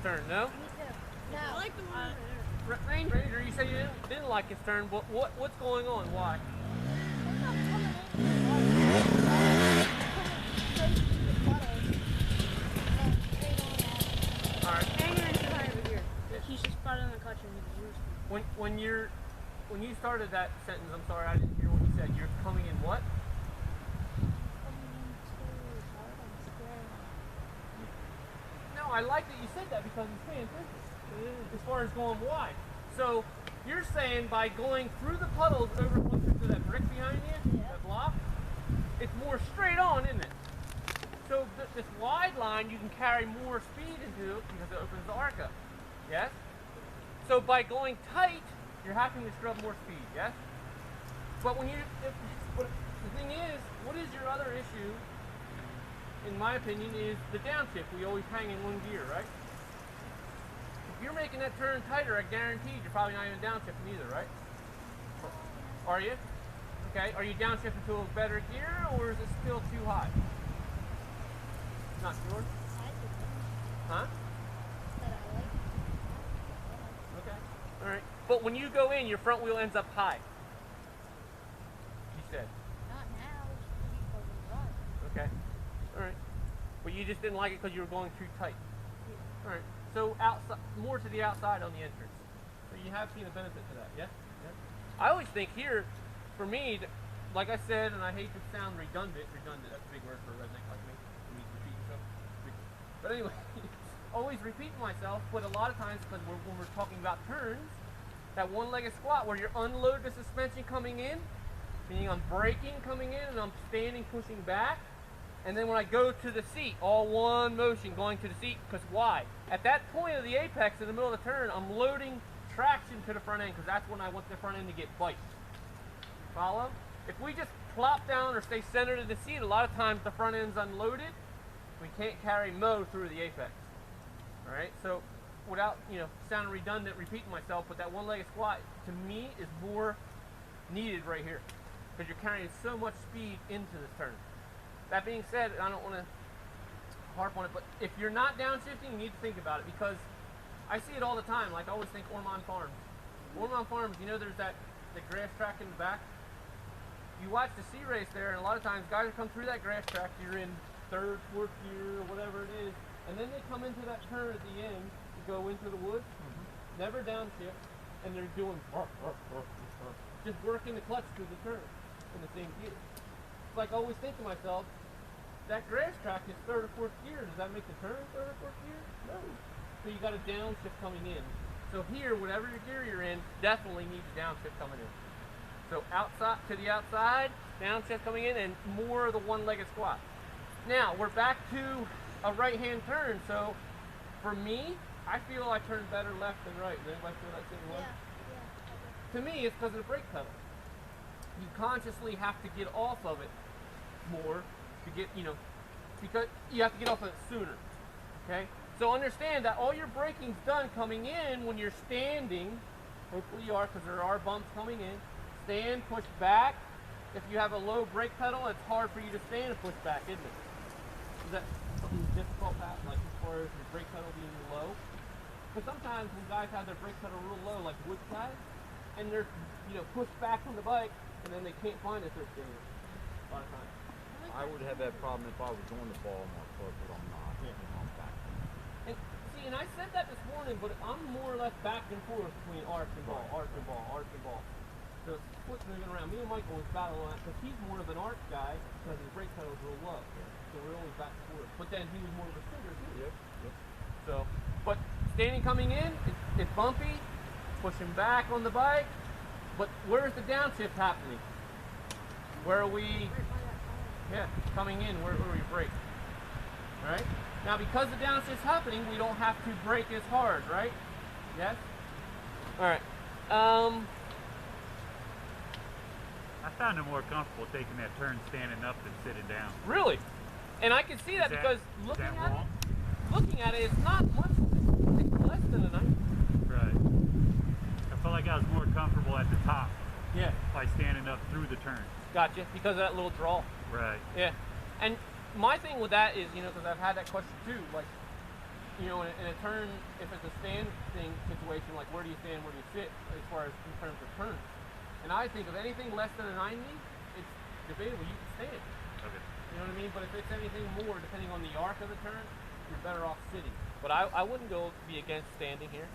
turn, no? Me too. No. I like the one over there. Ranger, you said you didn't like his turn. What's going on? Why? All right. Hanging too high over here. He's just spotted on the clutch and he's yours. When you started that sentence, I'm sorry, I didn't hear what you said. You're coming in what? No, I like that you said that because it's paying attention. As far as going wide. So you're saying by going through the puddles over closer to that brick behind you, that block, it's more straight on, isn't it? So this wide line, you can carry more speed into it because it opens the arc up. Yes? So by going tight, you're having to scrub more speed, yes? But but the thing is, what is your other issue, in my opinion, is the downshift. We always hang in one gear, right? If you're making that turn tighter, I guarantee you're probably not even downshifting either, right? Are you? Okay, are you downshifting to a better gear, or is it still too high? Not sure? Huh? Okay. All right. But when you go in, your front wheel ends up high. You said. Not now. Okay. All right. But you just didn't like it because you were going too tight. Yeah. All right. So outside, more to the outside on the entrance. So you have seen a benefit to that, yeah? Yeah. I always think here, for me, like I said, and I hate to sound redundant. Redundant. That's a big word for a redneck like me. But anyway, always repeating myself, but a lot of times, because when we're talking about turns, that one-legged squat where you unload the suspension coming in, meaning I'm braking coming in and I'm standing pushing back, and then when I go to the seat, all one motion going to the seat, because why? At that point of the apex in the middle of the turn, I'm loading traction to the front end because that's when I want the front end to get bite. Follow? If we just plop down or stay centered in the seat, a lot of times the front end's unloaded. We can't carry mo through the apex. All right, so without sounding redundant, repeating myself, but that one-legged squat to me is more needed right here because you're carrying so much speed into this turn. That being said, I don't want to harp on it, but if you're not downshifting, you need to think about it because I see it all the time. Like I always think Ormond Farms. Ormond Farms, there's the grass track in the back. You watch the C race there, and a lot of times guys come through that grass track. You're in third, fourth gear, or whatever it is, and then they come into that turn at the end to go into the woods, never downshift, and they're doing just working the clutch through the turn in the same gear. It's like I always think to myself, that grass track is third or fourth gear. Does that make the turn third or fourth gear? No. So you got a downshift coming in. So here, whatever your gear you're in, definitely needs a downshift coming in. So outside to the outside, downshift coming in, and more of the one-legged squat. Now, we're back to a right-hand turn, so for me, I feel I turn better left than right. Does anybody feel that same way? Yeah. To me, it's because of the brake pedal. You consciously have to get off of it more to get, because you have to get off of it sooner, okay? So understand that all your braking's done coming in when you're standing. Hopefully you are, because there are bumps coming in. Stand, push back. If you have a low brake pedal, it's hard for you to stand and push back, isn't it? Is that something difficult, Pat? Like as far as your brake pedal being low? Because sometimes when guys have their brake pedal real low, like wood guys, and they're pushed back on the bike, and then they can't find it, they're standing. A lot of times. I would have that problem if I was on the ball more close, but I'm not. Yeah. I'm back. And see, and I said that this morning, but I'm more or less back and forth between arch and ball, arch and ball, arch and ball. So foot's moving around. Me and Mike always battle on that because he's more of an arch guy because his brake pedal's real low. Yeah. So we're always back and forth. But then he was more of a shooter too. Yep. So, but standing coming in, it's bumpy, pushing back on the bike. But where's the downshift happening? Where are we? Yeah, coming in, where we brake. Right? Now because the downshift's happening, we don't have to brake as hard, right? Yes? Alright. I found it more comfortable taking that turn standing up than sitting down. Really? And I can see that because looking at it, it's not much. It's less than a 90. Right. I felt like I was more comfortable at the top. Yeah. By standing up through the turn. Gotcha. Because of that little draw. Right. Yeah. And my thing with that is, because I've had that question too, like, you know, in a turn, if it's a stand thing situation, like where do you stand, where do you sit, as far as in terms of turns. And I think of anything less than a 90, it's debatable. You can stand. Okay. You know what I mean? But if it's anything more, depending on the arc of the turn, you're better off sitting. But I wouldn't go be against standing here.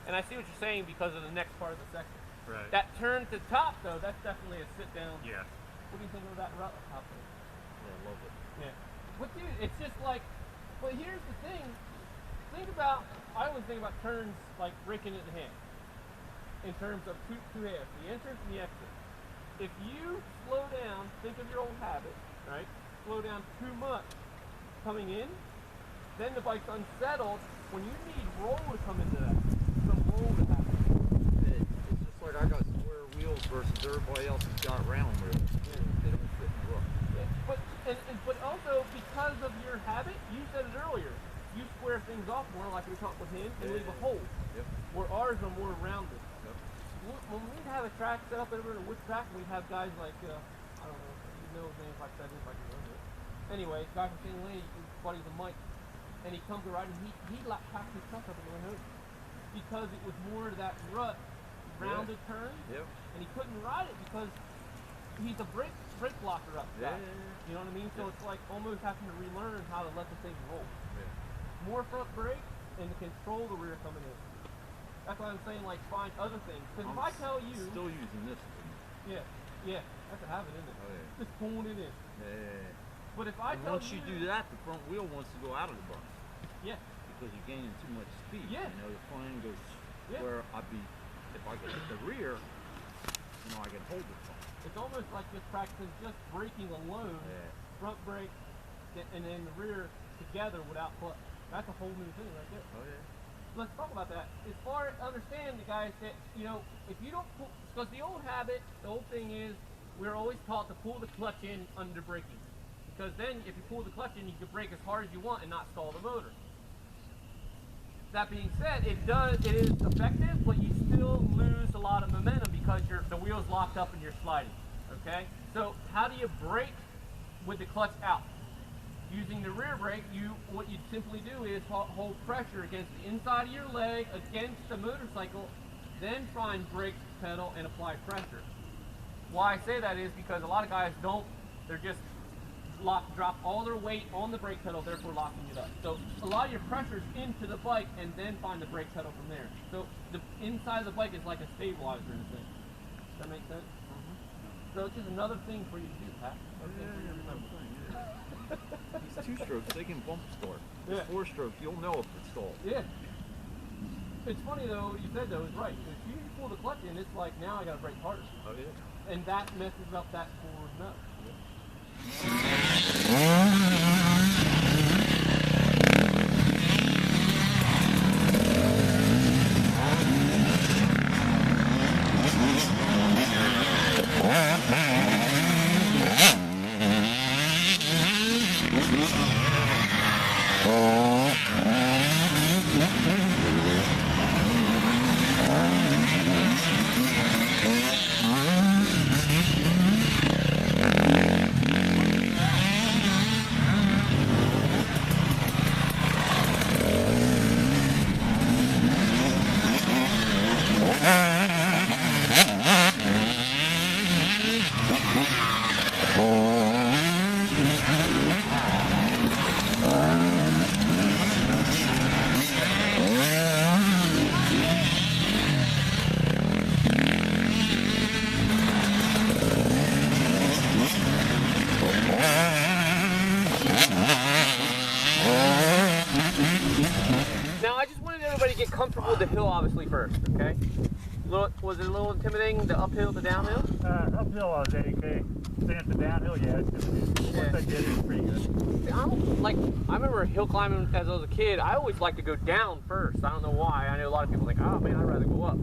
And I see what you're saying because of the next part of the section. Right. That turn to top, though, that's definitely a sit down. Yeah. What do you think of that route top there? Yeah, I love it. Yeah. But dude, it's just like, but here's the thing. Think about, I always think about turns like breaking it in hand. In terms of two halves, the entrance and the exit. If you slow down, think of your old habit, right? Slow down too much coming in, then the bike's unsettled. When you need roll to come into that, some roll to happen. It's just like I got square wheels versus everybody else has got round wheels. Yeah. They don't fit in the rough. Yeah. But also because of your habit, you said it earlier, you square things off more like we talked with him and leave a hole. Yep. Where ours are more rounded. Yep. When we'd have a track set up over at a wood track, we'd have guys like, I don't know, you know his name if I said it, if I can remember it. Anyway, guy from St. Lane, his buddy's a Mike, and he comes to ride and he packed his truck up in the way home. Because it was more that rut, rounded turn, Yep. and he couldn't ride it because he's a brake blocker up back. You know what I mean? So it's like almost having to relearn how to let the thing roll. Yeah. More front brake and to control the rear coming in. That's why I'm saying like find other things. Because if I tell you, still using this. yeah, that's a habit, isn't it? Oh, yeah. Just pulling it in. Yeah. But if I And tell once you do that, the front wheel wants to go out of the bus yeah, because you're gaining too much speed. Yeah. You know, the front end goes Yeah. where if I can hit the rear, you know, I can hold the front. it's almost like just practicing just braking alone, Yeah. front brake, and then the rear together without clutch. That's a whole new thing right there. Oh yeah. Let's talk about that. As far as understand the guys that, you know, if you don't pull, because the old habit, the old thing is, we're always taught to pull the clutch in under braking. Because then if you pull the clutch in, you can brake as hard as you want and not stall the motor. That being said, it is effective, but you still lose a lot of momentum because the wheel's locked up and you're sliding, okay? So how do you brake with the clutch out? Using the rear brake, what you'd simply do is hold pressure against the inside of your leg, against the motorcycle, then find brake pedal and apply pressure. Why I say that is because a lot of guys they're just drop all their weight on the brake pedal, therefore locking it up. So a lot of your pressure's into the bike and then find the brake pedal from there. So the inside of the bike is like a stabilizer in a sense. Does that make sense? Mm-hmm. So it's just another thing for you to do, Pat. Another thing for you to remember. These 2-strokes, they can bump start. Yeah. 4-stroke, you'll know if it's stalled. Yeah. It's funny though, what you said though is right. If you pull the clutch in, it's like now I gotta brake harder. Oh yeah. And that messes up that forward nut. Now I just wanted everybody to get comfortable with the hill obviously first, okay? Was it a little intimidating, the uphill, the downhill? Uphill I was okay. Staying the downhill, yeah, it's good. Once I did it, it's pretty good. I remember hill climbing as I was a kid, I always like to go down first. I don't know why. I know a lot of people think, oh man, I'd rather go up.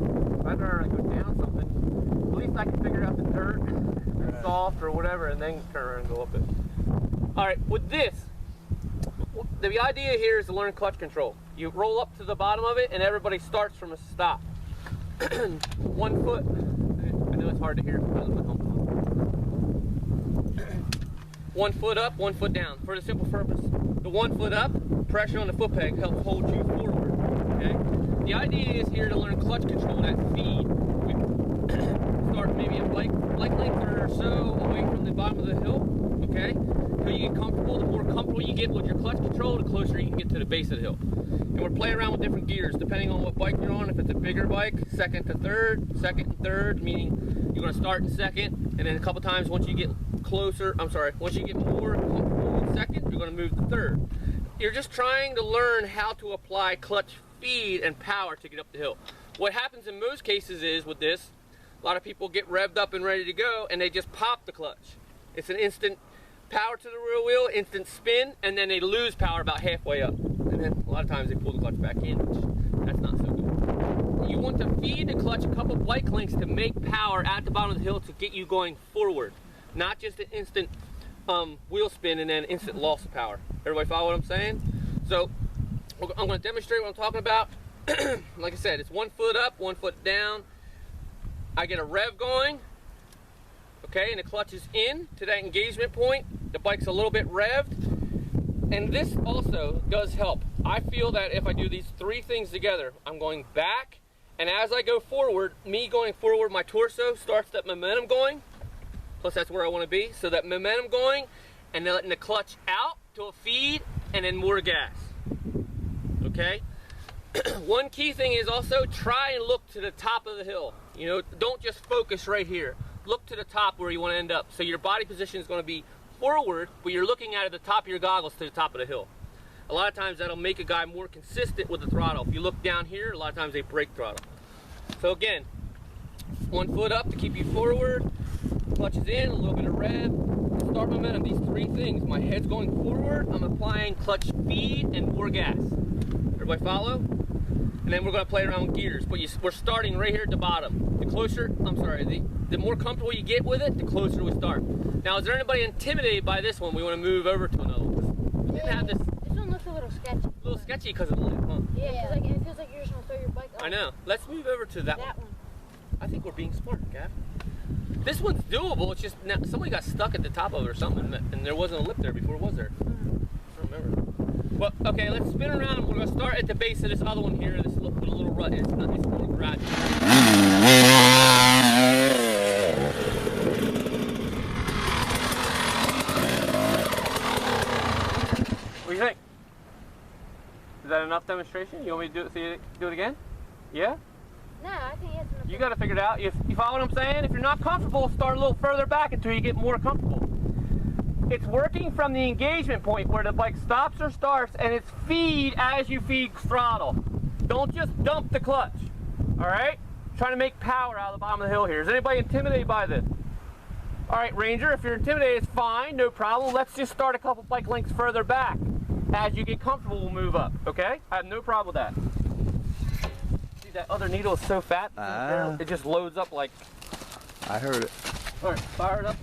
I'd rather go down something. At least I can figure out the dirt, and soft or whatever, and then turn around and go up it. Alright, with this, the idea here is to learn clutch control. You roll up to the bottom of it and everybody starts from a stop. 1 foot, I know it's hard to hear because of the hump. 1 foot up, 1 foot down. For the simple purpose the 1 foot up, pressure on the foot peg helps hold you forward, okay? The idea is here to learn clutch control, that feed. We start maybe a bike length or so away from the bottom of the hill, okay? Until you get comfortable. The more comfortable you get with your clutch control, the closer you can get to the base of the hill. And we're playing around with different gears, depending on what bike you're on. If it's a bigger bike, second to third, meaning you're gonna start in second, and then a couple times once you get once you get more comfortable with second, you're gonna move to third. You're just trying to learn how to apply clutch speed and power to get up the hill. What happens in most cases is with this, a lot of people get revved up and ready to go and they just pop the clutch. It's an instant power to the rear wheel, instant spin, and then they lose power about halfway up. And then a lot of times they pull the clutch back in, which that's not so good. You want to feed the clutch a couple bike lengths to make power at the bottom of the hill to get you going forward. Not just an instant wheel spin and then instant loss of power. Everybody follow what I'm saying? So I'm going to demonstrate what I'm talking about. Like I said, it's 1 foot up, 1 foot down. I get a rev going, okay, and the clutch is in to that engagement point. The bike's a little bit revved, and this also does help. I feel that if I do these 3 things together, I'm going back, and as I go forward, me going forward, my torso starts that momentum going, plus that's where I want to be, so that momentum going, and then letting the clutch out to a feed, and then more gas, okay? One key thing is also try and look to the top of the hill. You know, don't just focus right here. Look to the top where you want to end up. So your body position is going to be forward, but you're looking at the top of your goggles to the top of the hill. A lot of times that'll make a guy more consistent with the throttle. If you look down here, a lot of times they break throttle. So again, 1 foot up to keep you forward, clutch is in, a little bit of rev, start momentum. These 3 things, my head's going forward, I'm applying clutch feed and more gas. Everybody follow? And then we're going to play around with gears, but we're starting right here at the bottom. The more comfortable you get with it, the closer we start. Now, is there anybody intimidated by this one? We want to move over to another one. We didn't have this. This one looks a little sketchy. A little sketchy because of the lip, huh? Yeah, because it feels like you're just going to throw your bike up. I know. Let's move over to that one. I think we're being smart, Gav. This one's doable. It's just now, somebody got stuck at the top of it or something, and there wasn't a lip there before, was there? I don't remember. Well, okay, let's spin around and we're going to start at the base of this other one here, this with a little rut. It's more gradual. What do you think? Is that enough demonstration? You want me to do it again? Yeah? No, I think it's enough. You got to figure it out. You follow what I'm saying? If you're not comfortable, start a little further back until you get more comfortable. It's working from the engagement point where the bike stops or starts, and it's feed as you feed throttle. Don't just dump the clutch, all right? Trying to make power out of the bottom of the hill here. Is anybody intimidated by this? All right, Ranger, if you're intimidated, it's fine, no problem. Let's just start a couple bike lengths further back. As you get comfortable, we'll move up, okay? I have no problem with that. See, that other needle is so fat, it just loads up like... I heard it. All right, fire it up.